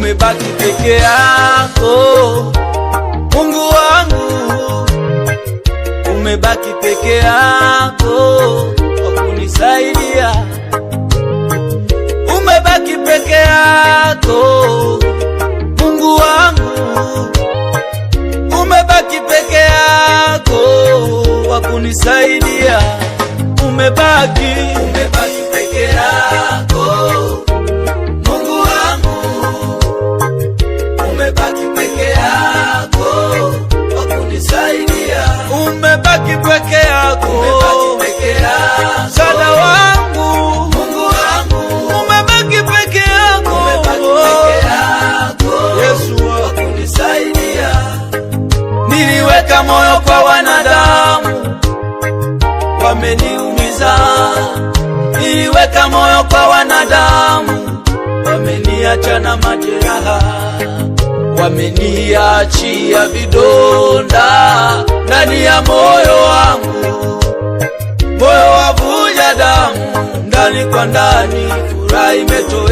umebaki peke yako. Mungu wangu, umebaki peke yako kwa kunisaidia. Umebaki peke yako Mungu wangu, umebaki peke yako kwa kunisaidia. Umebaki peke yako Mungu wangu, umebaki peke yako kwa kunisaidia. Umebaki peke yako msaada wangu Mungu wangu, umebaki peke yako Yesu kwa kunisaidia. Niliweka moyo kwa wanadamu, wameniumiza. Niliweka moyo kwa wanadamu, wameniacha na majeraha. Wameniachia vidonda ndani ya moyo wangu, moyo wavuja damu ndani kwa ndani, furaha imetoka.